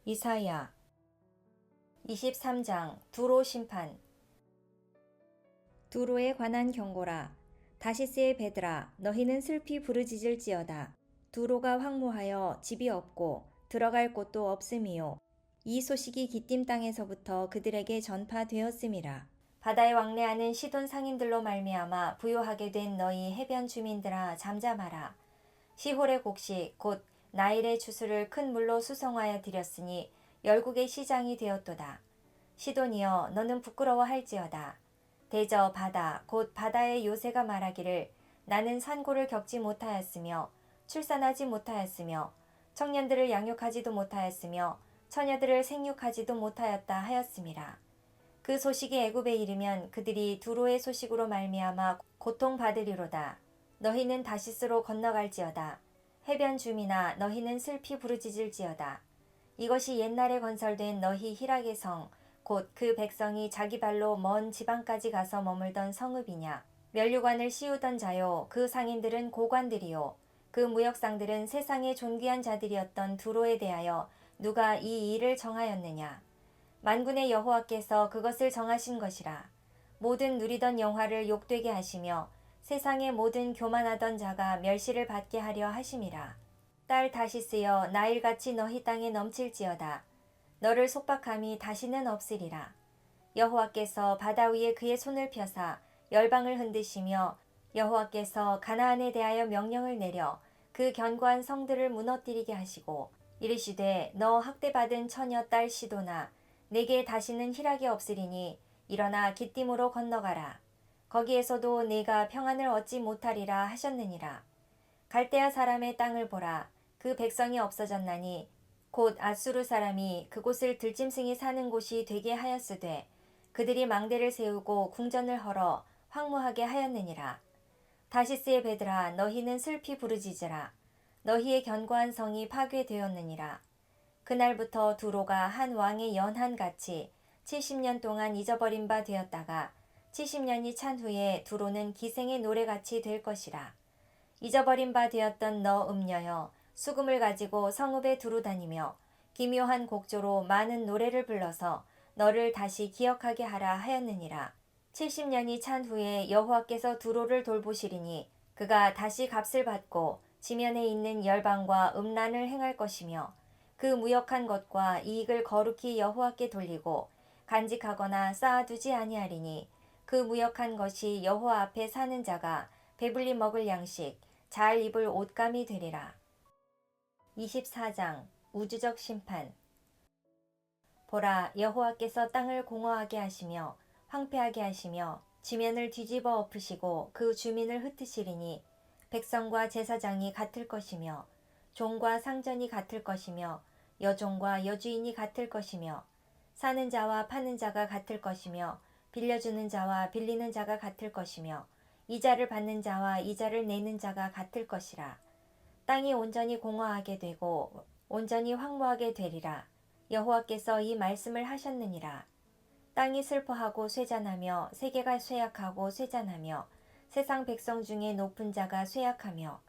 이사야 23장 두로 심판. 두로에 관한 경고라. 다시스의 배들아, 너희는 슬피 부르짖을지어다. 두로가 황무하여 집이 없고 들어갈 곳도 없음이요. 이 소식이 기띔 땅에서부터 그들에게 전파되었음이라. 바다에 왕래하는 시돈 상인들로 말미암아 부요하게 된 너희 해변 주민들아, 잠잠하라. 시홀의 곡식 곧 나일의 추수를 큰 물로 수송하여 드렸으니 열국의 시장이 되었도다. 시돈이여, 너는 부끄러워할지어다. 대저 바다 곧 바다의 요새가 말하기를 나는 산고를 겪지 못하였으며 출산하지 못하였으며 청년들을 양육하지도 못하였으며 처녀들을 생육하지도 못하였다 하였음이라. 그 소식이 애굽에 이르면 그들이 두로의 소식으로 말미암아 고통받으리로다. 너희는 다시스로 건너갈지어다. 해변 주민아, 너희는 슬피 부르짖을지어다. 이것이 옛날에 건설된 너희 희락의 성 곧 그 백성이 자기 발로 먼 지방까지 가서 머물던 성읍이냐. 면류관을 씌우던 자요, 그 상인들은 고관들이요, 그 무역상들은 세상의 존귀한 자들이었던 두로에 대하여 누가 이 일을 정하였느냐. 만군의 여호와께서 그것을 정하신 것이라. 모든 누리던 영화를 욕되게 하시며 세상의 모든 교만하던 자가 멸시를 받게 하려 하심이라. 딸 다시스여, 나일같이 너희 땅에 넘칠지어다. 너를 속박함이 다시는 없으리라. 여호와께서 바다 위에 그의 손을 펴사 열방을 흔드시며 여호와께서 가나안에 대하여 명령을 내려 그 견고한 성들을 무너뜨리게 하시고 이르시되, 너 학대받은 처녀 딸 시도나, 내게 다시는 희락이 없으리니 일어나 기띔으로 건너가라. 거기에서도 네가 평안을 얻지 못하리라 하셨느니라. 갈대아 사람의 땅을 보라. 그 백성이 없어졌나니 곧 아수르 사람이 그곳을 들짐승이 사는 곳이 되게 하였으되 그들이 망대를 세우고 궁전을 헐어 황무하게 하였느니라. 다시스의 배들아, 너희는 슬피 부르짖으라. 너희의 견고한 성이 파괴되었느니라. 그날부터 두로가 한 왕의 연한같이 70년 동안 잊어버린 바 되었다가 70년이 찬 후에 두로는 기생의 노래같이 될 것이라. 잊어버린 바 되었던 너 음녀여, 수금을 가지고 성읍에 두루 다니며 기묘한 곡조로 많은 노래를 불러서 너를 다시 기억하게 하라 하였느니라. 70년이 찬 후에 여호와께서 두로를 돌보시리니 그가 다시 값을 받고 지면에 있는 열방과 음란을 행할 것이며 그 무역한 것과 이익을 거룩히 여호와께 돌리고 간직하거나 쌓아두지 아니하리니 그 무역한 것이 여호와 앞에 사는 자가 배불리 먹을 양식, 잘 입을 옷감이 되리라. 24장 우주적 심판. 보라, 여호와께서 땅을 공허하게 하시며 황폐하게 하시며 지면을 뒤집어 엎으시고 그 주민을 흩으시리니 백성과 제사장이 같을 것이며 종과 상전이 같을 것이며 여종과 여주인이 같을 것이며 사는 자와 파는 자가 같을 것이며 빌려주는 자와 빌리는 자가 같을 것이며 이자를 받는 자와 이자를 내는 자가 같을 것이라. 땅이 온전히 공허하게 되고 온전히 황무하게 되리라. 여호와께서 이 말씀을 하셨느니라. 땅이 슬퍼하고 쇠잔하며 세계가 쇠약하고 쇠잔하며 세상 백성 중에 높은 자가 쇠약하며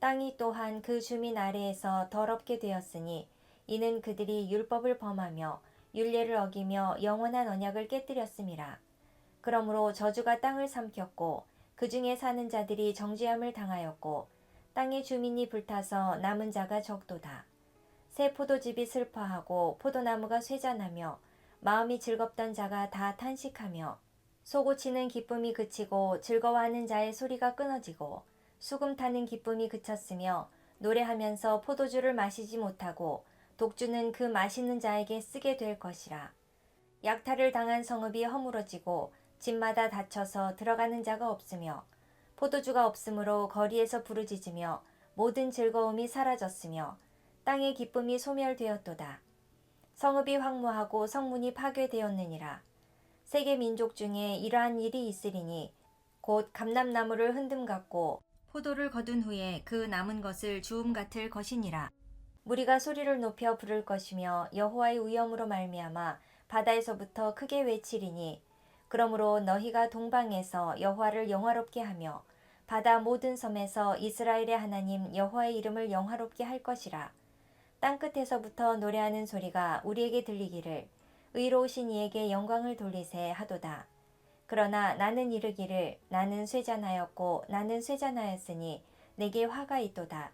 땅이 또한 그 주민 아래에서 더럽게 되었으니 이는 그들이 율법을 범하며 율례를 어기며 영원한 언약을 깨뜨렸음이라. 그러므로 저주가 땅을 삼켰고 그 중에 사는 자들이 정죄함을 당하였고 땅의 주민이 불타서 남은 자가 적도다. 새 포도즙이 슬퍼하고 포도나무가 쇠잔하며 마음이 즐겁던 자가 다 탄식하며 쏘고치는 기쁨이 그치고 즐거워하는 자의 소리가 끊어지고 수금 타는 기쁨이 그쳤으며 노래하면서 포도주를 마시지 못하고 독주는 그 마시는 자에게 쓰게 될 것이라. 약탈을 당한 성읍이 허물어지고 집마다 닫혀서 들어가는 자가 없으며 포도주가 없으므로 거리에서 부르짖으며 모든 즐거움이 사라졌으며 땅의 기쁨이 소멸되었도다. 성읍이 황무하고 성문이 파괴되었느니라. 세계 민족 중에 이러한 일이 있으리니 곧 감람나무를 흔듦 같고 포도를 거둔 후에 그 남은 것을 주움 같을 것이니라. 무리가 소리를 높여 부를 것이며 여호와의 위엄으로 말미암아 바다에서부터 크게 외치리니 그러므로 너희가 동방에서 여호와를 영화롭게 하며 바다 모든 섬에서 이스라엘의 하나님 여호와의 이름을 영화롭게 할 것이라. 땅끝에서부터 노래하는 소리가 우리에게 들리기를 의로우신 이에게 영광을 돌리세 하도다. 그러나 나는 이르기를 나는 쇠잔하였고 나는 쇠잔하였으니 내게 화가 있도다.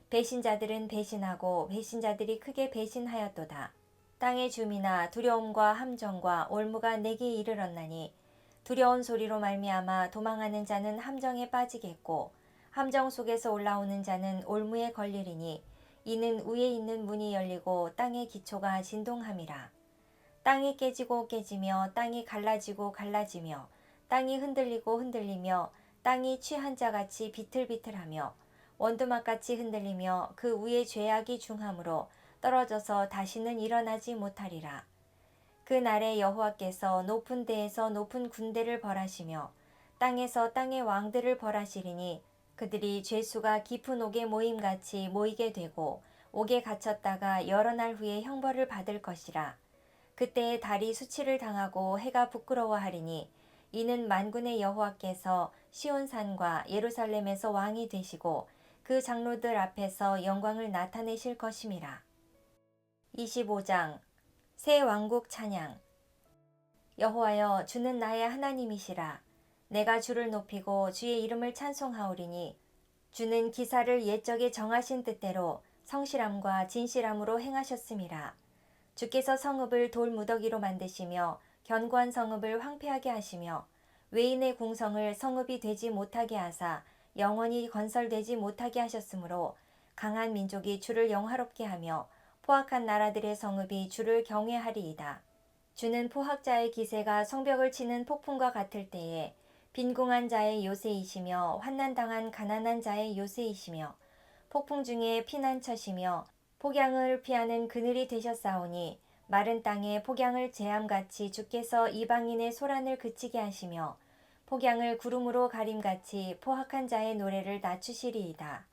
배신자들은 배신하고 배신자들이 크게 배신하였도다. 땅의 주민아 두려움과 함정과 올무가 내게 이르렀나니 두려운 소리로 말미암아 도망하는 자는 함정에 빠지겠고 함정 속에서 올라오는 자는 올무에 걸리리니 이는 위에 있는 문이 열리고 땅의 기초가 진동함이라. 땅이 깨지고 깨지며 땅이 갈라지고 갈라지며 땅이 흔들리고 흔들리며 땅이 취한 자같이 비틀비틀하며 원두막같이 흔들리며 그 위에 죄악이 중함으로 떨어져서 다시는 일어나지 못하리라. 그 날에 여호와께서 높은 데에서 높은 군대를 벌하시며 땅에서 땅의 왕들을 벌하시리니 그들이 죄수가 깊은 옥에 모임같이 모이게 되고 옥에 갇혔다가 여러 날 후에 형벌을 받을 것이라. 그때에 달이 수치를 당하고 해가 부끄러워하리니 이는 만군의 여호와께서 시온산과 예루살렘에서 왕이 되시고 그 장로들 앞에서 영광을 나타내실 것임이라. 25장 새 왕국 찬양. 여호와여 주는 나의 하나님이시라. 내가 주를 높이고 주의 이름을 찬송하오리니 주는 기사를 옛적에 정하신 뜻대로 성실함과 진실함으로 행하셨음이라. 주께서 성읍을 돌무더기로 만드시며 견고한 성읍을 황폐하게 하시며 외인의 궁성을 성읍이 되지 못하게 하사 영원히 건설되지 못하게 하셨으므로 강한 민족이 주를 영화롭게 하며 포악한 나라들의 성읍이 주를 경외하리이다. 주는 포학자의 기세가 성벽을 치는 폭풍과 같을 때에 빈궁한 자의 요새이시며 환난당한 가난한 자의 요새이시며 폭풍 중에 피난처시며 폭양을 피하는 그늘이 되셨사오니 마른 땅에 폭양을 재함같이 주께서 이방인의 소란을 그치게 하시며 폭양을 구름으로 가림같이 포악한 자의 노래를 낮추시리이다.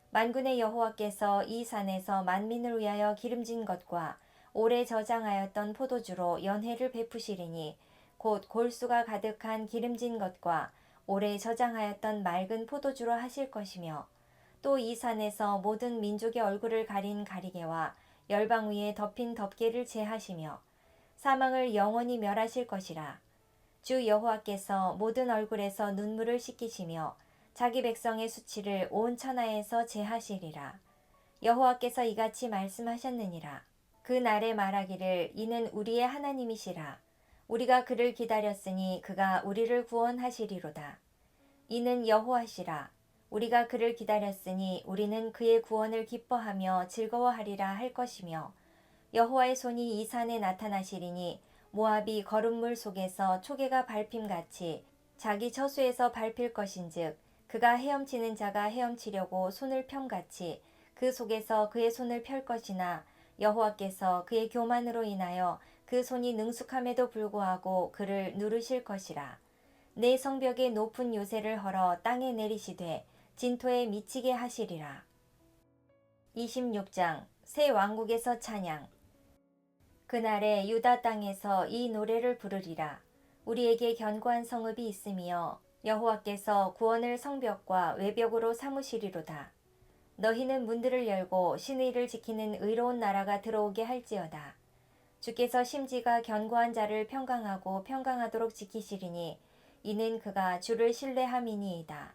만군의 여호와께서 이 산에서 만민을 위하여 기름진 것과 오래 저장하였던 포도주로 연회를 베푸시리니 곧 골수가 가득한 기름진 것과 오래 저장하였던 맑은 포도주로 하실 것이며 또 이 산에서 모든 민족의 얼굴을 가린 가리개와 열방 위에 덮인 덮개를 제하시며 사망을 영원히 멸하실 것이라. 주 여호와께서 모든 얼굴에서 눈물을 씻기시며 자기 백성의 수치를 온 천하에서 제하시리라. 여호와께서 이같이 말씀하셨느니라. 그 날에 말하기를 이는 우리의 하나님이시라. 우리가 그를 기다렸으니 그가 우리를 구원하시리로다. 이는 여호와시라. 우리가 그를 기다렸으니 우리는 그의 구원을 기뻐하며 즐거워하리라 할 것이며 여호와의 손이 이 산에 나타나시리니 모압이 거름물 속에서 초계가 밟힘같이 자기 처소에서 밟힐 것인즉 그가 헤엄치는 자가 헤엄치려고 손을 펴같이 그 속에서 그의 손을 펼 것이나 여호와께서 그의 교만으로 인하여 그 손이 능숙함에도 불구하고 그를 누르실 것이라. 내 성벽의 높은 요새를 헐어 땅에 내리시되 진토에 미치게 하시리라. 26장 새 왕국에서 찬양. 그날에 유다 땅에서 이 노래를 부르리라. 우리에게 견고한 성읍이 있으며 여호와께서 구원을 성벽과 외벽으로 삼으시리로다. 너희는 문들을 열고 신의를 지키는 의로운 나라가 들어오게 할지어다. 주께서 심지가 견고한 자를 평강하고 평강하도록 지키시리니 이는 그가 주를 신뢰함이니이다.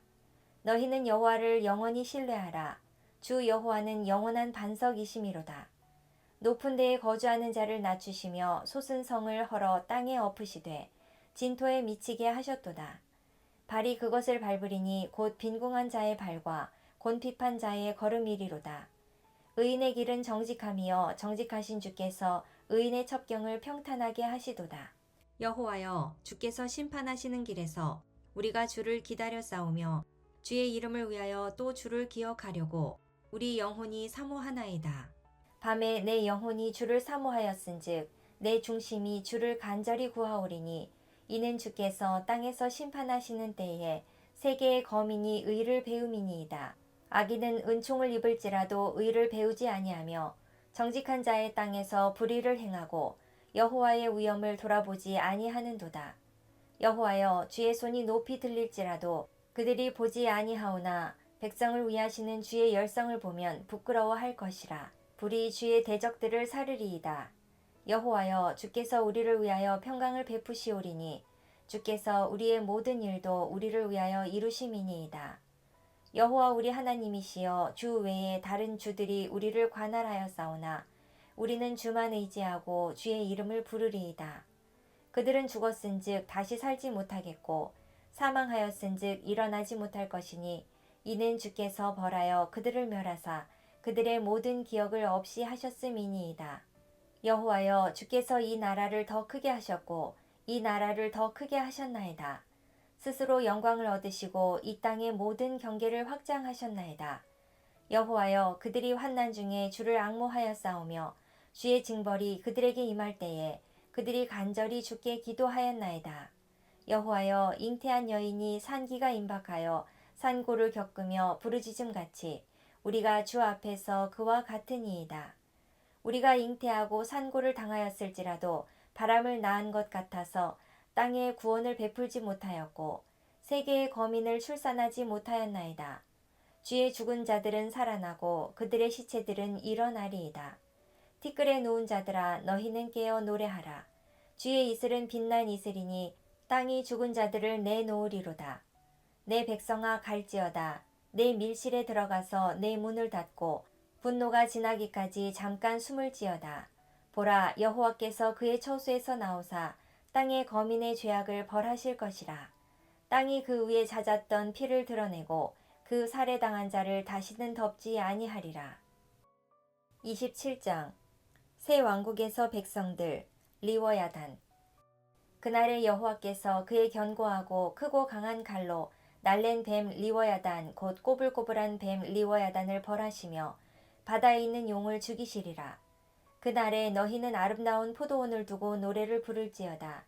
너희는 여호와를 영원히 신뢰하라. 주 여호와는 영원한 반석이심이로다. 높은 데에 거주하는 자를 낮추시며 솟은 성을 헐어 땅에 엎으시되 진토에 미치게 하셨도다. 발이 그것을 밟으리니 곧 빈궁한 자의 발과 곤핍한 자의 걸음이리로다. 의인의 길은 정직함이여 정직하신 주께서 의인의 첩경을 평탄하게 하시도다. 여호와여 주께서 심판하시는 길에서 우리가 주를 기다려 싸우며 주의 이름을 위하여 또 주를 기억하려고 우리 영혼이 사모하나이다. 밤에 내 영혼이 주를 사모하였은즉 내 중심이 주를 간절히 구하오리니 이는 주께서 땅에서 심판하시는 때에 세계의 거민이 의를 배움이니이다. 악인은 은총을 입을지라도 의를 배우지 아니하며 정직한 자의 땅에서 불의를 행하고 여호와의 위엄을 돌아보지 아니하는도다. 여호와여 주의 손이 높이 들릴지라도 그들이 보지 아니하오나 백성을 위하시는 주의 열성을 보면 부끄러워할 것이라. 불이 주의 대적들을 사르리이다. 여호와여, 주께서 우리를 위하여 평강을 베푸시오리니 주께서 우리의 모든 일도 우리를 위하여 이루심이니이다. 여호와 우리 하나님이시여, 주 외에 다른 주들이 우리를 관할하였사오나 우리는 주만 의지하고 주의 이름을 부르리이다. 그들은 죽었은즉 다시 살지 못하겠고 사망하였은즉 일어나지 못할 것이니 이는 주께서 벌하여 그들을 멸하사 그들의 모든 기억을 없이 하셨음이니이다. 여호와여, 주께서 이 나라를 더 크게 하셨고 이 나라를 더 크게 하셨나이다. 스스로 영광을 얻으시고 이 땅의 모든 경계를 확장하셨나이다. 여호와여, 그들이 환난 중에 주를 앙모하였사오며 주의 징벌이 그들에게 임할 때에 그들이 간절히 주께 기도하였나이다. 여호와여, 잉태한 여인이 산기가 임박하여 산고를 겪으며 부르짖음같이 우리가 주 앞에서 그와 같으니이다. 우리가 잉태하고 산고를 당하였을지라도 바람을 낳은 것 같아서 땅에 구원을 베풀지 못하였고 세계의 거민을 출산하지 못하였나이다. 주의 죽은 자들은 살아나고 그들의 시체들은 일어나리이다. 티끌에 누운 자들아, 너희는 깨어 노래하라. 주의 이슬은 빛난 이슬이니 땅이 죽은 자들을 내놓으리로다. 내 백성아, 갈지어다. 내 밀실에 들어가서 내 문을 닫고 분노가 지나기까지 잠깐 숨을 지어다. 보라, 여호와께서 그의 처소에서 나오사 땅의 거민의 죄악을 벌하실 것이라. 땅이 그 위에 잦았던 피를 드러내고 그 살해당한 자를 다시는 덮지 아니하리라. 27장 새 왕국에서 백성들 리워야단. 그날에 여호와께서 그의 견고하고 크고 강한 칼로 날랜 뱀 리워야단 곧 꼬불꼬불한 뱀 리워야단을 벌하시며 바다에 있는 용을 죽이시리라. 그날에 너희는 아름다운 포도원을 두고 노래를 부를지어다.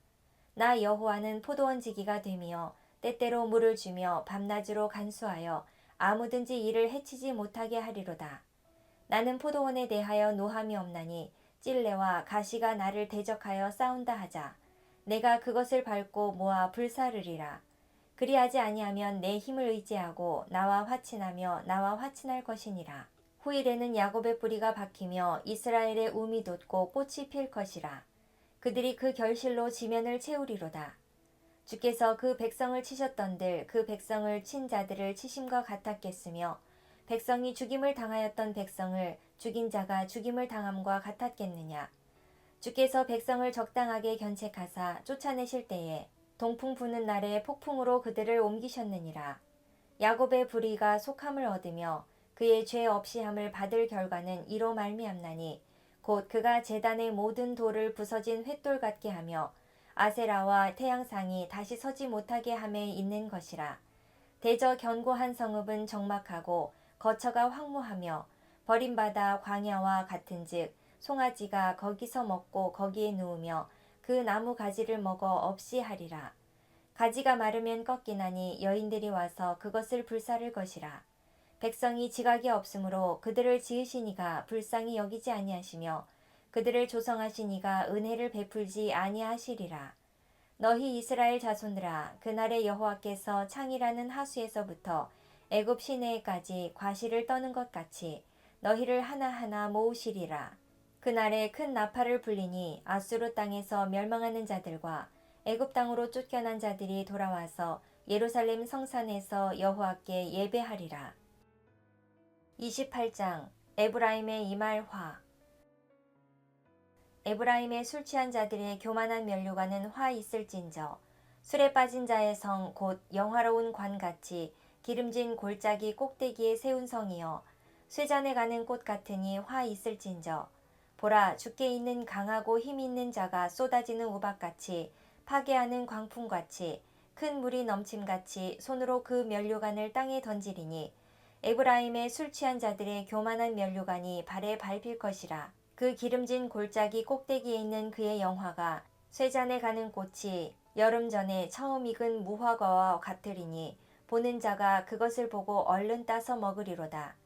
나 여호와는 포도원 지기가 되며 때때로 물을 주며 밤낮으로 간수하여 아무든지 이를 해치지 못하게 하리로다. 나는 포도원에 대하여 노함이 없나니 찔레와 가시가 나를 대적하여 싸운다 하자. 내가 그것을 밟고 모아 불사르리라. 그리하지 아니하면 내 힘을 의지하고 나와 화친하며 나와 화친할 것이니라. 후일에는 야곱의 뿌리가 박히며 이스라엘의 움이 돋고 꽃이 필 것이라. 그들이 그 결실로 지면을 채우리로다. 주께서 그 백성을 치셨던들 그 백성을 친 자들을 치심과 같았겠으며 백성이 죽임을 당하였던 백성을 죽인 자가 죽임을 당함과 같았겠느냐. 주께서 백성을 적당하게 견책하사 쫓아내실 때에 동풍 부는 날에 폭풍으로 그들을 옮기셨느니라. 야곱의 불의가 속함을 얻으며 그의 죄 없이 함을 받을 결과는 이로 말미암나니 곧 그가 제단의 모든 돌을 부서진 횃돌 같게 하며 아세라와 태양상이 다시 서지 못하게 함에 있는 것이라. 대저 견고한 성읍은 적막하고 거처가 황무하며 버림받아 광야와 같은즉 송아지가 거기서 먹고 거기에 누우며 그 나무 가지를 먹어 없이 하리라. 가지가 마르면 꺾이나니 여인들이 와서 그것을 불사를 것이라. 백성이 지각이 없으므로 그들을 지으시니가 불쌍히 여기지 아니하시며 그들을 조성하시니가 은혜를 베풀지 아니하시리라. 너희 이스라엘 자손들아, 그날에 여호와께서 창이라는 하수에서부터 애굽 시내에까지 과실을 떠는 것 같이 너희를 하나하나 모으시리라. 그날에 큰 나팔을 불리니 아수르 땅에서 멸망하는 자들과 애굽 땅으로 쫓겨난 자들이 돌아와서 예루살렘 성산에서 여호와께 예배하리라. 28장 에브라임의 이말 화. 에브라임의 술 취한 자들의 교만한 면류관은 화 있을진저 술에 빠진 자의 성 곧 영화로운 관같이 기름진 골짜기 꼭대기에 세운 성이여 쇠잔에 가는 꽃 같으니 화 있을진저 보라, 주께 있는 강하고 힘 있는 자가 쏟아지는 우박같이 파괴하는 광풍같이 큰 물이 넘침같이 손으로 그 면류관을 땅에 던지리니 에브라임의 술 취한 자들의 교만한 면류관이 발에 밟힐 것이라. 그 기름진 골짜기 꼭대기에 있는 그의 영화가 쇠잔에 가는 꽃이 여름 전에 처음 익은 무화과와 같으리니 보는 자가 그것을 보고 얼른 따서 먹으리로다.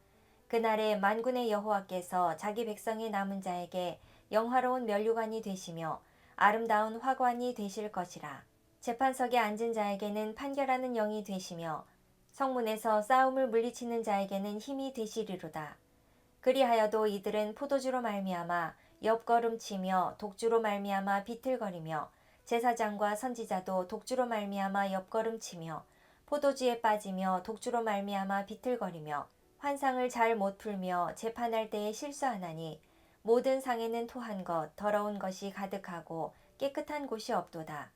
그날에 만군의 여호와께서 자기 백성의 남은 자에게 영화로운 면류관이 되시며 아름다운 화관이 되실 것이라. 재판석에 앉은 자에게는 판결하는 영이 되시며 성문에서 싸움을 물리치는 자에게는 힘이 되시리로다. 그리하여도 이들은 포도주로 말미암아 옆걸음치며 독주로 말미암아 비틀거리며 제사장과 선지자도 독주로 말미암아 옆걸음치며 포도주에 빠지며 독주로 말미암아 비틀거리며 환상을 잘 못 풀며 재판할 때에 실수하나니 모든 상에는 토한 것 더러운 것이 가득하고 깨끗한 곳이 없도다.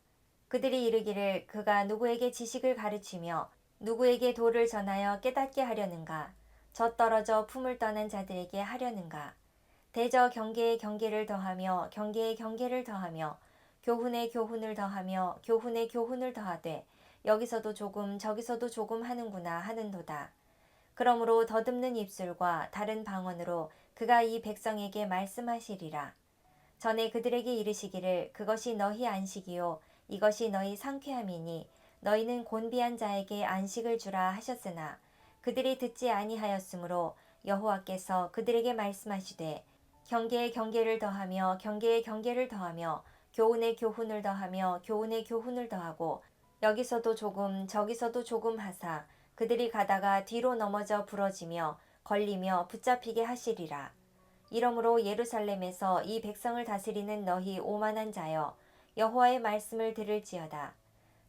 그들이 이르기를 그가 누구에게 지식을 가르치며 누구에게 도를 전하여 깨닫게 하려는가. 젖떨어져 품을 떠난 자들에게 하려는가. 대저 경계에 경계를 더하며 경계에 경계를 더하며 교훈에 교훈을 더하며 교훈에 교훈을 더하되 여기서도 조금 저기서도 조금 하는구나 하는도다. 그러므로 더듬는 입술과 다른 방언으로 그가 이 백성에게 말씀하시리라. 전에 그들에게 이르시기를 그것이 너희 안식이요 이것이 너희 상쾌함이니 너희는 곤비한 자에게 안식을 주라 하셨으나 그들이 듣지 아니하였으므로 여호와께서 그들에게 말씀하시되 경계에 경계를 더하며 경계에 경계를 더하며 교훈에 교훈을 더하며 교훈에 교훈을 더하고 여기서도 조금 저기서도 조금 하사 그들이 가다가 뒤로 넘어져 부러지며 걸리며 붙잡히게 하시리라. 이러므로 예루살렘에서 이 백성을 다스리는 너희 오만한 자여 여호와의 말씀을 들을지어다.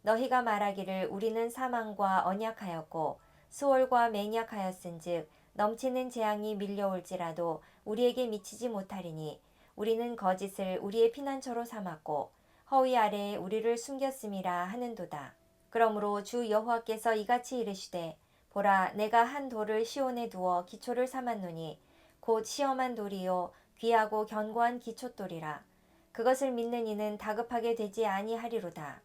너희가 말하기를 우리는 사망과 언약하였고 수월과 맹약하였은즉 넘치는 재앙이 밀려올지라도 우리에게 미치지 못하리니 우리는 거짓을 우리의 피난처로 삼았고 허위 아래에 우리를 숨겼음이라 하는도다. 그러므로 주 여호와께서 이같이 이르시되 보라 내가 한 돌을 시온에 두어 기초를 삼았노니 곧 시험한 돌이요 귀하고 견고한 기초돌이라. 그것을 믿는 이는 다급하게 되지 아니하리로다.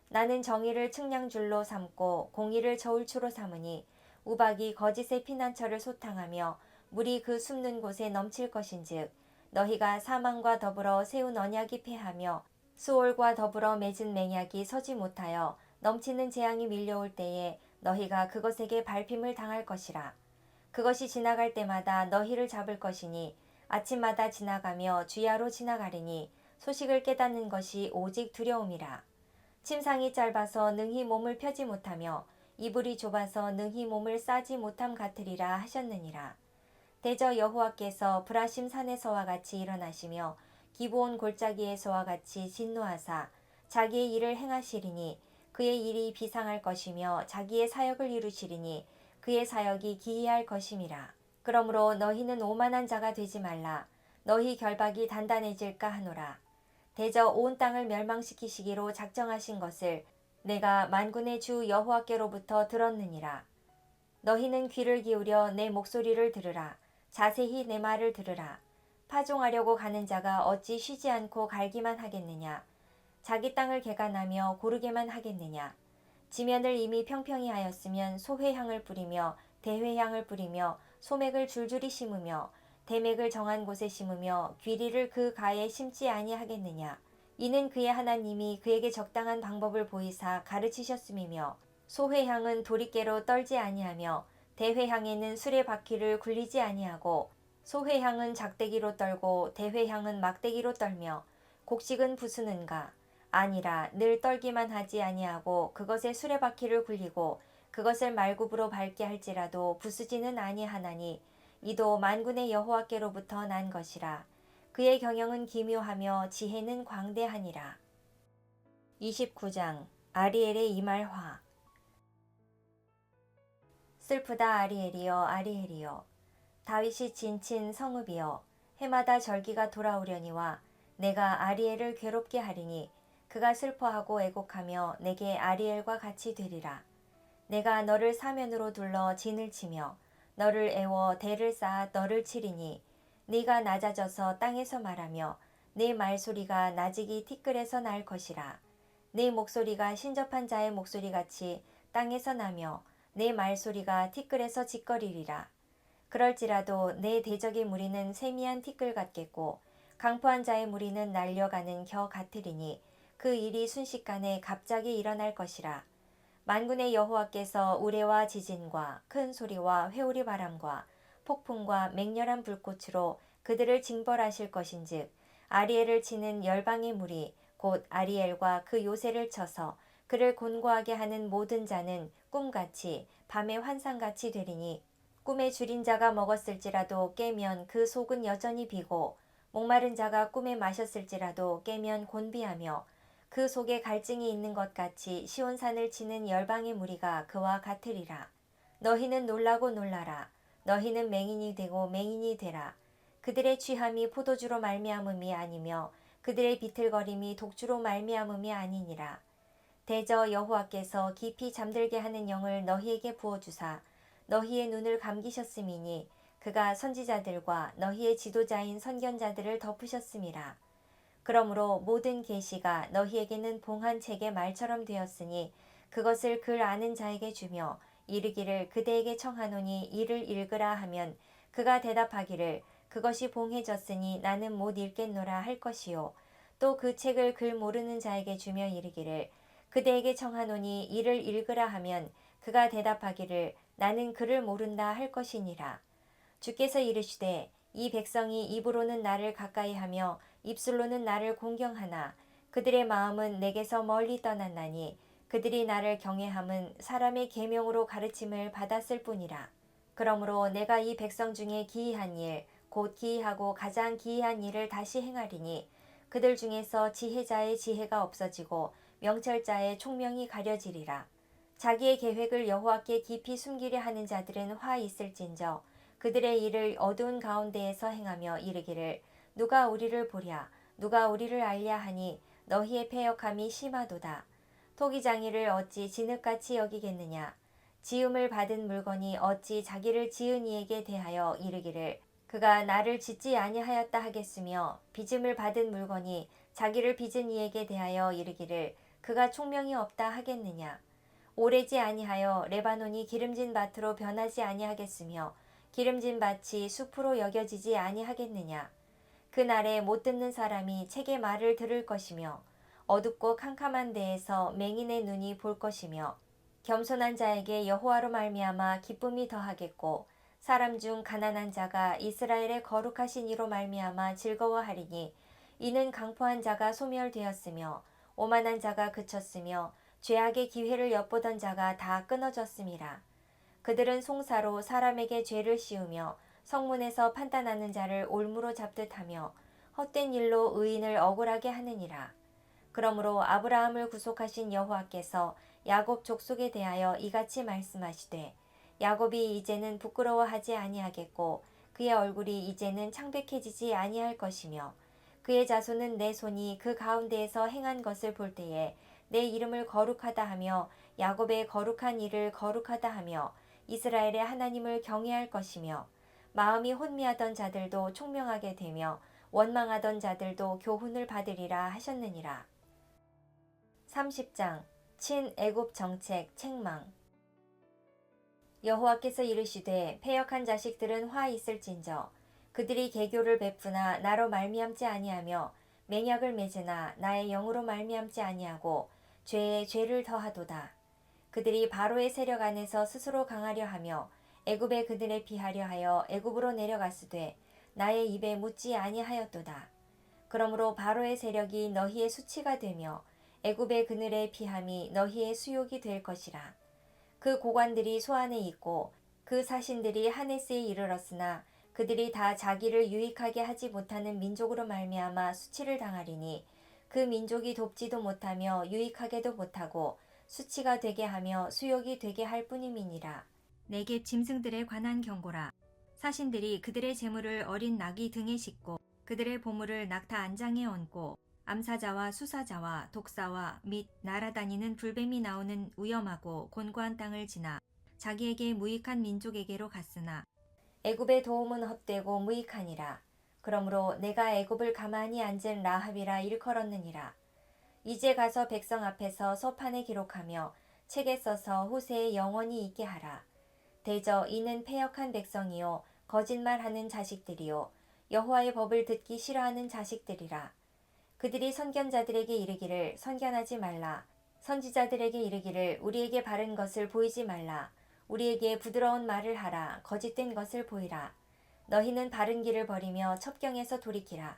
나는 정의를 측량줄로 삼고 공의를 저울추로 삼으니 우박이 거짓의 피난처를 소탕하며 물이 그 숨는 곳에 넘칠 것인즉 너희가 사망과 더불어 세운 언약이 패하며 수월과 더불어 맺은 맹약이 서지 못하여 넘치는 재앙이 밀려올 때에 너희가 그것에게 밟힘을 당할 것이라. 그것이 지나갈 때마다 너희를 잡을 것이니 아침마다 지나가며 주야로 지나가리니 소식을 깨닫는 것이 오직 두려움이라. 침상이 짧아서 능히 몸을 펴지 못하며 이불이 좁아서 능히 몸을 싸지 못함 같으리라 하셨느니라. 대저 여호와께서 브라심 산에서와 같이 일어나시며 기브온 골짜기에서와 같이 진노하사 자기의 일을 행하시리니 그의 일이 비상할 것이며 자기의 사역을 이루시리니 그의 사역이 기이할 것임이라. 그러므로 너희는 오만한 자가 되지 말라. 너희 결박이 단단해질까 하노라. 대저 온 땅을 멸망시키시기로 작정하신 것을 내가 만군의 주 여호와께로부터 들었느니라. 너희는 귀를 기울여 내 목소리를 들으라. 자세히 내 말을 들으라. 파종하려고 가는 자가 어찌 쉬지 않고 갈기만 하겠느냐. 자기 땅을 개간하며 고르게만 하겠느냐. 지면을 이미 평평히 하였으면 소회향을 뿌리며 대회향을 뿌리며 소맥을 줄줄이 심으며 대맥을 정한 곳에 심으며 귀리를 그 가에 심지 아니하겠느냐. 이는 그의 하나님이 그에게 적당한 방법을 보이사 가르치셨음이며 소회향은 도리깨로 떨지 아니하며 대회향에는 수레 바퀴를 굴리지 아니하고 소회향은 작대기로 떨고 대회향은 막대기로 떨며 곡식은 부수는가. 아니라 늘 떨기만 하지 아니하고 그것에 수레바퀴를 굴리고 그것을 말굽으로 밟게 할지라도 부수지는 아니하나니 이도 만군의 여호와께로부터 난 것이라. 그의 경영은 기묘하며 지혜는 광대하니라. 29장 아리엘의 이말화. 슬프다 아리엘이여 아리엘이여. 다윗이 진친 성읍이여. 해마다 절기가 돌아오려니와 내가 아리엘을 괴롭게 하리니 그가 슬퍼하고 애곡하며 내게 아리엘과 같이 되리라. 내가 너를 사면으로 둘러 진을 치며 너를 애워 대를 쌓아 너를 치리니 네가 낮아져서 땅에서 말하며 네 말소리가 나직이 티끌에서 날 것이라. 네 목소리가 신접한 자의 목소리같이 땅에서 나며 내 말소리가 티끌에서 짓거리리라. 그럴지라도 내 대적의 무리는 세미한 티끌 같겠고 강포한 자의 무리는 날려가는 겨 같으리니 그 일이 순식간에 갑자기 일어날 것이라. 만군의 여호와께서 우레와 지진과 큰 소리와 회오리 바람과 폭풍과 맹렬한 불꽃으로 그들을 징벌하실 것인즉 아리엘을 치는 열방의 무리 곧 아리엘과 그 요새를 쳐서 그를 곤고하게 하는 모든 자는 꿈같이 밤의 환상같이 되리니 꿈에 줄인 자가 먹었을지라도 깨면 그 속은 여전히 비고 목마른 자가 꿈에 마셨을지라도 깨면 곤비하며 그 속에 갈증이 있는 것 같이 시온산을 치는 열방의 무리가 그와 같으리라. 너희는 놀라고 놀라라. 너희는 맹인이 되고 맹인이 되라. 그들의 취함이 포도주로 말미암음이 아니며 그들의 비틀거림이 독주로 말미암음이 아니니라. 대저 여호와께서 깊이 잠들게 하는 영을 너희에게 부어주사 너희의 눈을 감기셨음이니 그가 선지자들과 너희의 지도자인 선견자들을 덮으셨음이라. 그러므로 모든 계시가 너희에게는 봉한 책의 말처럼 되었으니 그것을 글 아는 자에게 주며 이르기를 그대에게 청하노니 이를 읽으라 하면 그가 대답하기를 그것이 봉해졌으니 나는 못 읽겠노라 할 것이요. 또 그 책을 글 모르는 자에게 주며 이르기를 그대에게 청하노니 이를 읽으라 하면 그가 대답하기를 나는 글을 모른다 할 것이니라. 주께서 이르시되 이 백성이 입으로는 나를 가까이하며 입술로는 나를 공경하나 그들의 마음은 내게서 멀리 떠났나니 그들이 나를 경외함은 사람의 계명으로 가르침을 받았을 뿐이라. 그러므로 내가 이 백성 중에 기이한 일, 곧 기이하고 가장 기이한 일을 다시 행하리니 그들 중에서 지혜자의 지혜가 없어지고 명철자의 총명이 가려지리라. 자기의 계획을 여호와께 깊이 숨기려 하는 자들은 화 있을진저 그들의 일을 어두운 가운데에서 행하며 이르기를 누가 우리를 보랴 누가 우리를 알랴 하니 너희의 패역함이 심하도다. 토기장이를 어찌 진흙같이 여기겠느냐. 지음을 받은 물건이 어찌 자기를 지은 이에게 대하여 이르기를 그가 나를 짓지 아니하였다 하겠으며 빚음을 받은 물건이 자기를 빚은 이에게 대하여 이르기를 그가 총명이 없다 하겠느냐. 오래지 아니하여 레바논이 기름진 밭으로 변하지 아니하겠으며 기름진 밭이 숲으로 여겨지지 아니하겠느냐. 그날에 못 듣는 사람이 책의 말을 들을 것이며 어둡고 캄캄한 데에서 맹인의 눈이 볼 것이며 겸손한 자에게 여호와로 말미암아 기쁨이 더하겠고 사람 중 가난한 자가 이스라엘의 거룩하신 이로 말미암아 즐거워하리니 이는 강포한 자가 소멸되었으며 오만한 자가 그쳤으며 죄악의 기회를 엿보던 자가 다 끊어졌음이라. 그들은 송사로 사람에게 죄를 씌우며 성문에서 판단하는 자를 올무로 잡듯 하며 헛된 일로 의인을 억울하게 하느니라. 그러므로 아브라함을 구속하신 여호와께서 야곱 족속에 대하여 이같이 말씀하시되 야곱이 이제는 부끄러워하지 아니하겠고 그의 얼굴이 이제는 창백해지지 아니할 것이며 그의 자손은 내 손이 그 가운데에서 행한 것을 볼 때에 내 이름을 거룩하다 하며 야곱의 거룩한 일을 거룩하다 하며 이스라엘의 하나님을 경외할 것이며 마음이 혼미하던 자들도 총명하게 되며 원망하던 자들도 교훈을 받으리라 하셨느니라. 30장 친애굽 정책 책망. 여호와께서 이르시되 패역한 자식들은 화 있을진저 그들이 계교를 베푸나 나로 말미암지 아니하며 맹약을 맺으나 나의 영으로 말미암지 아니하고 죄에 죄를 더하도다. 그들이 바로의 세력 안에서 스스로 강하려 하며 애굽에 그들의 피하려 하여 애굽으로 내려갔으되 나의 입에 묻지 아니하였도다. 그러므로 바로의 세력이 너희의 수치가 되며 애굽의 그늘의 피함이 너희의 수욕이 될 것이라. 그 고관들이 소안에 있고 그 사신들이 하네스에 이르렀으나 그들이 다 자기를 유익하게 하지 못하는 민족으로 말미암아 수치를 당하리니 그 민족이 돕지도 못하며 유익하게도 못하고 수치가 되게 하며 수욕이 되게 할 뿐임이니라. 내게 짐승들에 관한 경고라. 사신들이 그들의 재물을 어린 낙이 등에 싣고 그들의 보물을 낙타 안장에 얹고 암사자와 수사자와 독사와 및 날아다니는 불뱀이 나오는 위험하고 곤고한 땅을 지나 자기에게 무익한 민족에게로 갔으나 애굽의 도움은 헛되고 무익하니라. 그러므로 내가 애굽을 가만히 앉은 라합이라 일컬었느니라. 이제 가서 백성 앞에서 서판에 기록하며 책에 써서 후세에 영원히 있게 하라. 대저 이는 패역한 백성이요 거짓말하는 자식들이요 여호와의 법을 듣기 싫어하는 자식들이라. 그들이 선견자들에게 이르기를 선견하지 말라. 선지자들에게 이르기를 우리에게 바른 것을 보이지 말라. 우리에게 부드러운 말을 하라. 거짓된 것을 보이라. 너희는 바른 길을 버리며 첩경에서 돌이키라.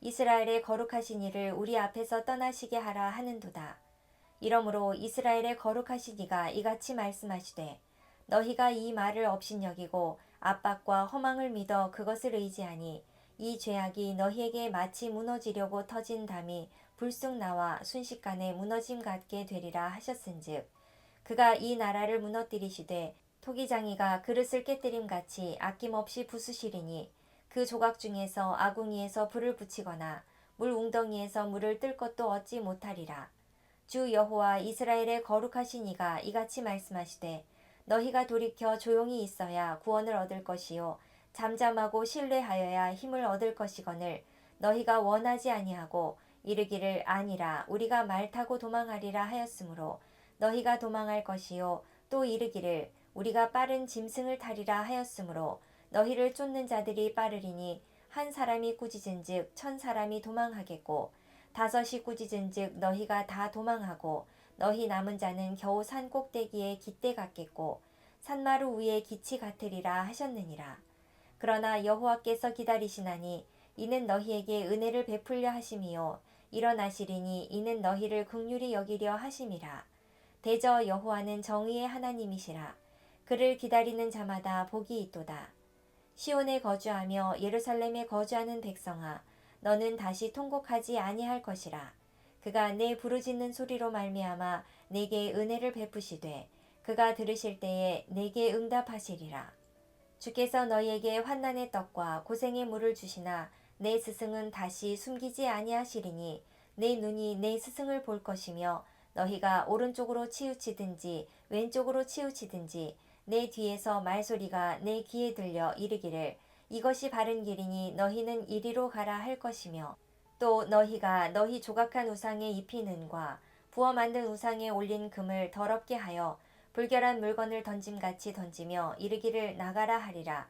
이스라엘의 거룩하신 이를 우리 앞에서 떠나시게 하라 하는도다. 이러므로 이스라엘의 거룩하신 이가 이같이 말씀하시되 너희가 이 말을 업신여기고 압박과 허망을 믿어 그것을 의지하니 이 죄악이 너희에게 마치 무너지려고 터진 담이 불쑥 나와 순식간에 무너짐 같게 되리라 하셨은즉 그가 이 나라를 무너뜨리시되 토기장이가 그릇을 깨뜨림 같이 아낌없이 부수시리니 그 조각 중에서 아궁이에서 불을 붙이거나 물 웅덩이에서 물을 뜰 것도 얻지 못하리라. 주 여호와 이스라엘의 거룩하신 이가 이같이 말씀하시되 너희가 돌이켜 조용히 있어야 구원을 얻을 것이요 잠잠하고 신뢰하여야 힘을 얻을 것이거늘 너희가 원하지 아니하고 이르기를 아니라 우리가 말 타고 도망하리라 하였으므로 너희가 도망할 것이요 또 이르기를 우리가 빠른 짐승을 타리라 하였으므로 너희를 쫓는 자들이 빠르리니 한 사람이 꾸짖은즉 천 사람이 도망하겠고 다섯이 꾸짖은즉 너희가 다 도망하고 너희 남은 자는 겨우 산 꼭대기에 깃대 같겠고 산마루 위에 기치 같으리라 하셨느니라. 그러나 여호와께서 기다리시나니 이는 너희에게 은혜를 베풀려 하심이요 일어나시리니 이는 너희를 긍휼히 여기려 하심이라. 대저 여호와는 정의의 하나님이시라. 그를 기다리는 자마다 복이 있도다. 시온에 거주하며 예루살렘에 거주하는 백성아 너는 다시 통곡하지 아니할 것이라. 그가 내 부르짖는 소리로 말미암아 내게 은혜를 베푸시되 그가 들으실 때에 내게 응답하시리라. 주께서 너희에게 환난의 떡과 고생의 물을 주시나 내 스승은 다시 숨기지 아니하시리니 내 눈이 내 스승을 볼 것이며 너희가 오른쪽으로 치우치든지 왼쪽으로 치우치든지 내 뒤에서 말소리가 내 귀에 들려 이르기를 이것이 바른 길이니 너희는 이리로 가라 할 것이며 또 너희가 너희 조각한 우상에 입히는 과 부어 만든 우상에 올린 금을 더럽게 하여 불결한 물건을 던짐같이 던지며 이르기를 나가라 하리라.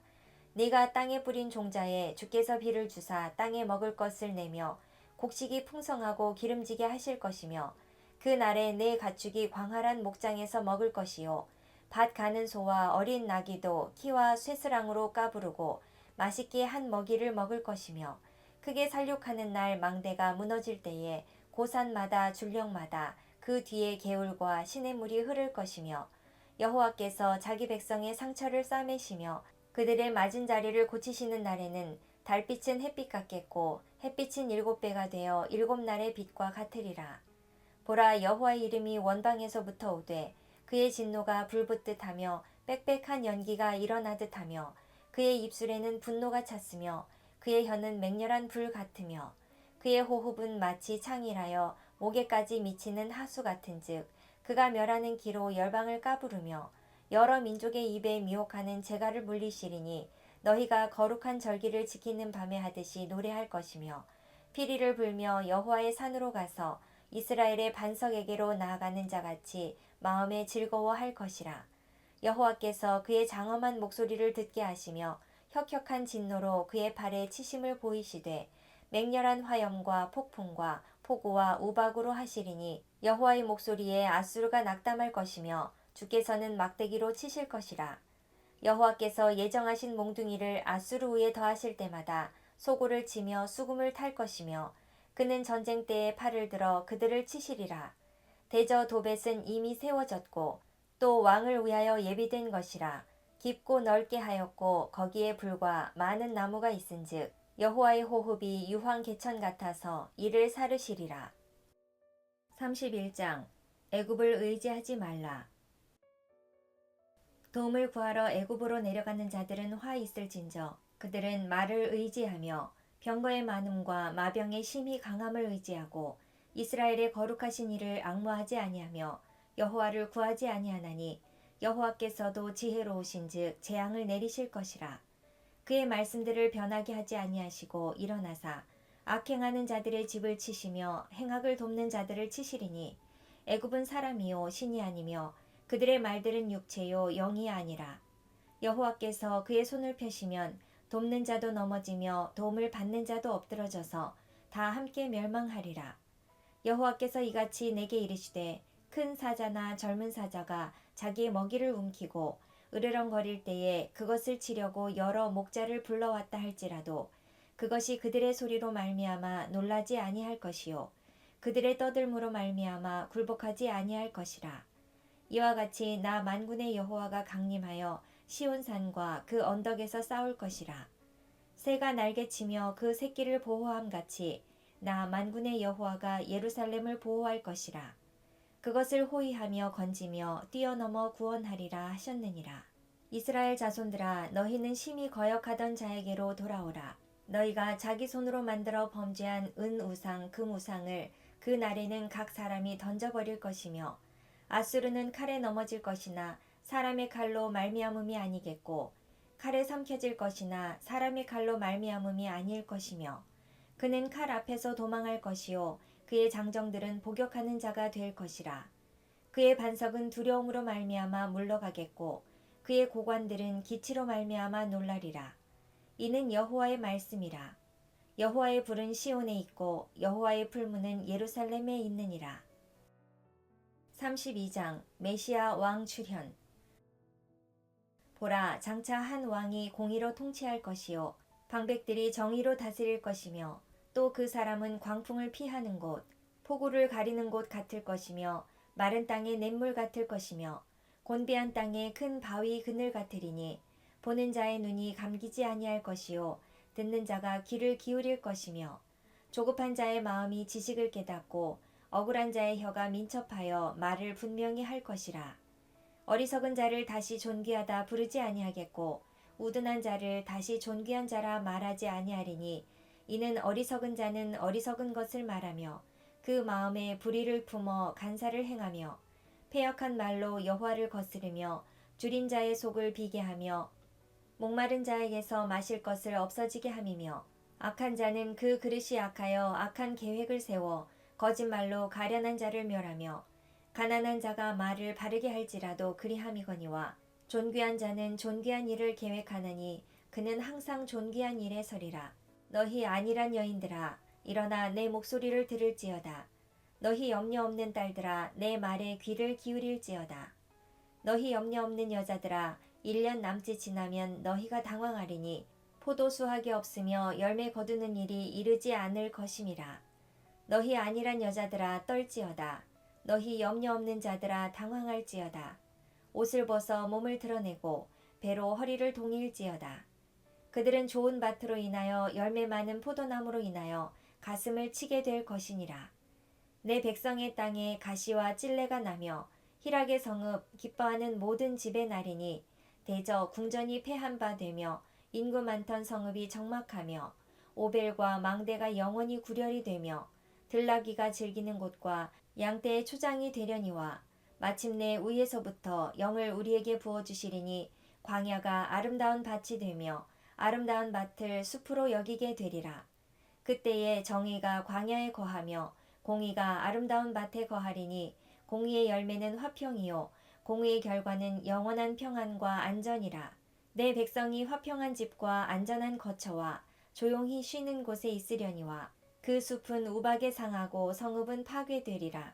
네가 땅에 뿌린 종자에 주께서 비를 주사 땅에 먹을 것을 내며 곡식이 풍성하고 기름지게 하실 것이며 그 날에 내 가축이 광활한 목장에서 먹을 것이요 밭 가는 소와 어린 나귀도 키와 쇠스랑으로 까부르고 맛있게 한 먹이를 먹을 것이며 크게 살육하는 날 망대가 무너질 때에 고산마다 줄령마다 그 뒤에 개울과 시냇물이 흐를 것이며 여호와께서 자기 백성의 상처를 싸매시며 그들의 맞은 자리를 고치시는 날에는 달빛은 햇빛 같겠고 햇빛은 7배가 되어 7날의 빛과 같으리라. 보라 여호와의 이름이 원방에서부터 오되 그의 진노가 불붙듯 하며 빽빽한 연기가 일어나듯 하며 그의 입술에는 분노가 찼으며 그의 혀는 맹렬한 불 같으며 그의 호흡은 마치 창이라여 목에까지 미치는 하수 같은즉 그가 멸하는 기로 열방을 까부르며 여러 민족의 입에 미혹하는 재갈을 물리시리니 너희가 거룩한 절기를 지키는 밤에 하듯이 노래할 것이며 피리를 불며 여호와의 산으로 가서 이스라엘의 반석에게로 나아가는 자같이 마음에 즐거워할 것이라. 여호와께서 그의 장엄한 목소리를 듣게 하시며 혁혁한 진노로 그의 발에 치심을 보이시되 맹렬한 화염과 폭풍과 폭우와 우박으로 하시리니 여호와의 목소리에 아수르가 낙담할 것이며 주께서는 막대기로 치실 것이라. 여호와께서 예정하신 몽둥이를 아수르 위에 더하실 때마다 소고를 치며 수금을 탈 것이며 그는 전쟁 때에 팔을 들어 그들을 치시리라. 대저 도벳은 이미 세워졌고 또 왕을 위하여 예비된 것이라. 깊고 넓게 하였고 거기에 불과 많은 나무가 있은즉 여호와의 호흡이 유황 개천 같아서 이를 사르시리라. 31장 애굽을 의지하지 말라. 도움을 구하러 애굽으로 내려가는 자들은 화 있을진저 그들은 말을 의지하며 병거의 많음과 마병의 심히 강함을 의지하고 이스라엘의 거룩하신 이를 앙모하지 아니하며 여호와를 구하지 아니하나니 여호와께서도 지혜로우신즉 재앙을 내리실 것이라. 그의 말씀들을 변하게 하지 아니하시고 일어나사 악행하는 자들의 집을 치시며 행악을 돕는 자들을 치시리니 애굽은 사람이요 신이 아니며 그들의 말들은 육체요 영이 아니라. 여호와께서 그의 손을 펴시면 돕는 자도 넘어지며 도움을 받는 자도 엎드러져서 다 함께 멸망하리라. 여호와께서 이같이 내게 이르시되 큰 사자나 젊은 사자가 자기의 먹이를 움키고 으르렁거릴 때에 그것을 치려고 여러 목자를 불러왔다 할지라도 그것이 그들의 소리로 말미암아 놀라지 아니할 것이요 그들의 떠들므로 말미암아 굴복하지 아니할 것이라. 이와 같이 나 만군의 여호와가 강림하여 시온산과 그 언덕에서 싸울 것이라. 새가 날개치며 그 새끼를 보호함 같이 나 만군의 여호와가 예루살렘을 보호할 것이라. 그것을 호위하며 건지며 뛰어넘어 구원하리라 하셨느니라. 이스라엘 자손들아, 너희는 심히 거역하던 자에게로 돌아오라. 너희가 자기 손으로 만들어 범죄한 은우상 금우상을 그 날에는 각 사람이 던져버릴 것이며, 아수르는 칼에 넘어질 것이나 사람의 칼로 말미암음이 아니겠고, 칼에 삼켜질 것이나 사람의 칼로 말미암음이 아닐 것이며, 그는 칼 앞에서 도망할 것이요 그의 장정들은 복역하는 자가 될 것이라. 그의 반석은 두려움으로 말미암아 물러가겠고 그의 고관들은 기치로 말미암아 놀라리라. 이는 여호와의 말씀이라. 여호와의 불은 시온에 있고 여호와의 풀무는 예루살렘에 있느니라. 32장 메시아 왕 출현. 보라, 장차 한 왕이 공의로 통치할 것이요 방백들이 정의로 다스릴 것이며, 또 그 사람은 광풍을 피하는 곳, 폭우를 가리는 곳 같을 것이며, 마른 땅의 냇물 같을 것이며, 곤비한 땅의 큰 바위 그늘 같으리니, 보는 자의 눈이 감기지 아니할 것이요 듣는 자가 귀를 기울일 것이며, 조급한 자의 마음이 지식을 깨닫고 억울한 자의 혀가 민첩하여 말을 분명히 할 것이라. 어리석은 자를 다시 존귀하다 부르지 아니하겠고 우둔한 자를 다시 존귀한 자라 말하지 아니하리니, 이는 어리석은 자는 어리석은 것을 말하며 그 마음에 불의를 품어 간사를 행하며 패역한 말로 여호와를 거스르며 줄인 자의 속을 비게 하며 목마른 자에게서 마실 것을 없어지게 함이며, 악한 자는 그 그릇이 악하여 악한 계획을 세워 거짓말로 가련한 자를 멸하며, 가난한 자가 말을 바르게 할지라도 그리함이거니와, 존귀한 자는 존귀한 일을 계획하느니 그는 항상 존귀한 일에 서리라. 너희 안일한 여인들아, 일어나 내 목소리를 들을지어다. 너희 염려 없는 딸들아, 내 말에 귀를 기울일지어다. 너희 염려 없는 여자들아, 1년 남짓 지나면 너희가 당황하리니 포도 수확이 없으며 열매 거두는 일이 이르지 않을 것임이라. 너희 안일한 여자들아, 떨지어다. 너희 염려 없는 자들아, 당황할지어다. 옷을 벗어 몸을 드러내고 배로 허리를 동일지어다. 그들은 좋은 밭으로 인하여 열매 많은 포도나무로 인하여 가슴을 치게 될 것이니라. 내 백성의 땅에 가시와 찔레가 나며 희락의 성읍 기뻐하는 모든 집의 날이니, 대저 궁전이 패한 바 되며 인구 많던 성읍이 적막하며 오벨과 망대가 영원히 구렬이 되며 들나귀가 즐기는 곳과 양떼의 초장이 되려니와, 마침내 위에서부터 영을 우리에게 부어주시리니 광야가 아름다운 밭이 되며 아름다운 밭을 숲으로 여기게 되리라. 그때에 정의가 광야에 거하며 공의가 아름다운 밭에 거하리니, 공의의 열매는 화평이요 공의의 결과는 영원한 평안과 안전이라. 내 백성이 화평한 집과 안전한 거처와 조용히 쉬는 곳에 있으려니와, 그 숲은 우박에 상하고 성읍은 파괴되리라.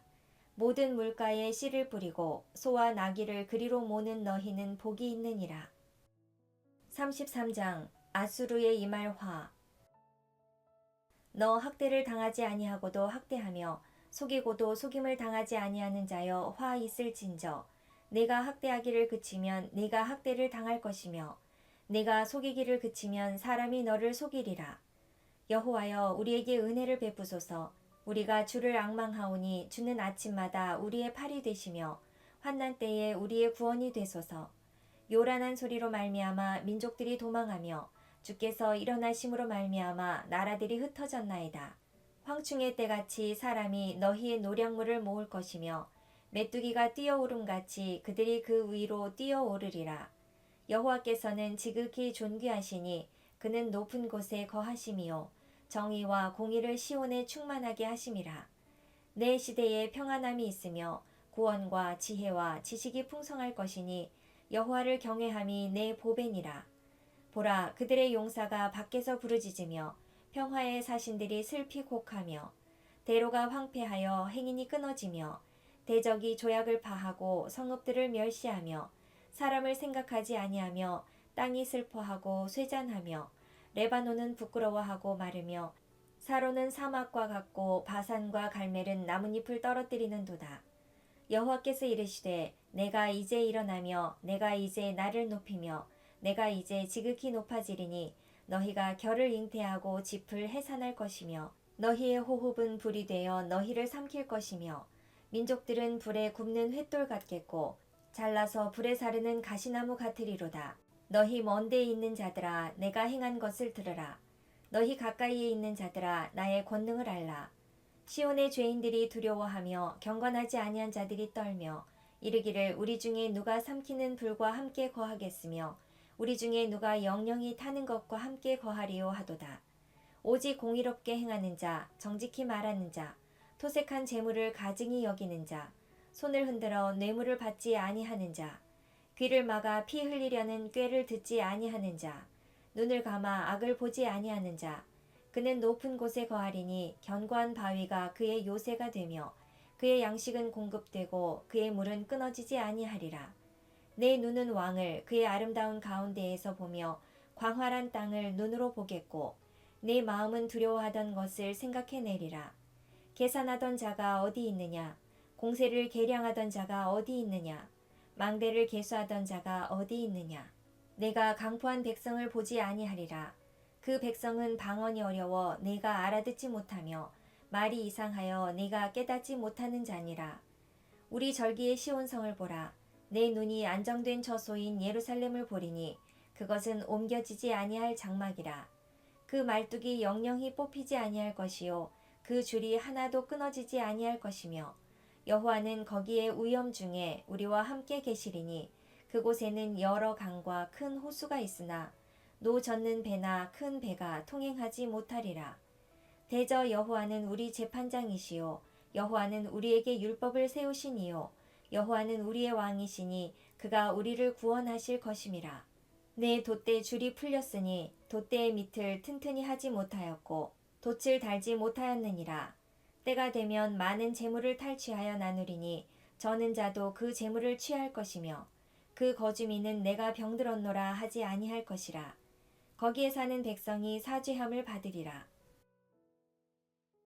모든 물가에 씨를 뿌리고 소와 나귀를 그리로 모는 너희는 복이 있느니라. 33장 아수르의 이말화. 너 학대를 당하지 아니하고도 학대하며 속이고도 속임을 당하지 아니하는 자여 화 있을진저, 내가 학대하기를 그치면 네가 학대를 당할 것이며 내가 속이기를 그치면 사람이 너를 속이리라. 여호와여, 우리에게 은혜를 베푸소서. 우리가 주를 앙망하오니 주는 아침마다 우리의 팔이 되시며 환난 때에 우리의 구원이 되소서. 요란한 소리로 말미암아 민족들이 도망하며 주께서 일어나심으로 말미암아 나라들이 흩어졌나이다. 황충의 때같이 사람이 너희의 노량물을 모을 것이며 메뚜기가 뛰어오름같이 그들이 그 위로 뛰어오르리라. 여호와께서는 지극히 존귀하시니 그는 높은 곳에 거하심이요 정의와 공의를 시온에 충만하게 하심이라. 내 시대에 평안함이 있으며 구원과 지혜와 지식이 풍성할 것이니 여호와를 경외함이 내 보배니라. 보라, 그들의 용사가 밖에서 부르짖으며 평화의 사신들이 슬피 곡하며, 대로가 황폐하여 행인이 끊어지며 대적이 조약을 파하고 성읍들을 멸시하며 사람을 생각하지 아니하며 땅이 슬퍼하고 쇠잔하며 레바논은 부끄러워하고 마르며 사로는 사막과 같고 바산과 갈멜은 나뭇잎을 떨어뜨리는도다. 여호와께서 이르시되, 내가 이제 일어나며 내가 이제 나를 높이며 내가 이제 지극히 높아지리니 너희가 결을 잉태하고 짚을 해산할 것이며 너희의 호흡은 불이 되어 너희를 삼킬 것이며 민족들은 불에 굽는 횃돌 같겠고 잘라서 불에 사르는 가시나무 같으리로다. 너희 먼 데에 있는 자들아 내가 행한 것을 들으라. 너희 가까이에 있는 자들아 나의 권능을 알라. 시온의 죄인들이 두려워하며 경건하지 아니한 자들이 떨며 이르기를 우리 중에 누가 삼키는 불과 함께 거하겠으며 우리 중에 누가 영영이 타는 것과 함께 거하리요 하도다. 오직 공의롭게 행하는 자, 정직히 말하는 자, 토색한 재물을 가증히 여기는 자, 손을 흔들어 뇌물을 받지 아니하는 자, 귀를 막아 피 흘리려는 꾀를 듣지 아니하는 자, 눈을 감아 악을 보지 아니하는 자, 그는 높은 곳에 거하리니 견고한 바위가 그의 요새가 되며 그의 양식은 공급되고 그의 물은 끊어지지 아니하리라. 내 눈은 왕을 그의 아름다운 가운데에서 보며 광활한 땅을 눈으로 보겠고 내 마음은 두려워하던 것을 생각해내리라. 계산하던 자가 어디 있느냐? 공세를 계량하던 자가 어디 있느냐? 망대를 계수하던 자가 어디 있느냐? 내가 강포한 백성을 보지 아니하리라. 그 백성은 방언이 어려워 내가 알아듣지 못하며 말이 이상하여 내가 깨닫지 못하는 자니라. 우리 절기의 시온성을 보라. 내 눈이 안정된 처소인 예루살렘을 보리니 그것은 옮겨지지 아니할 장막이라. 그 말뚝이 영영히 뽑히지 아니할 것이요 그 줄이 하나도 끊어지지 아니할 것이며 여호와는 거기에 위엄 중에 우리와 함께 계시리니 그곳에는 여러 강과 큰 호수가 있으나 노 젓는 배나 큰 배가 통행하지 못하리라. 대저 여호와는 우리 재판장이시요 여호와는 우리에게 율법을 세우시니요 여호와는 우리의 왕이시니 그가 우리를 구원하실 것임이라. 내 돛대 줄이 풀렸으니 돛대의 밑을 튼튼히 하지 못하였고 돛을 달지 못하였느니라. 때가 되면 많은 재물을 탈취하여 나누리니 저는 자도 그 재물을 취할 것이며 그 거주민은 내가 병들었노라 하지 아니할 것이라. 거기에 사는 백성이 사죄함을 받으리라.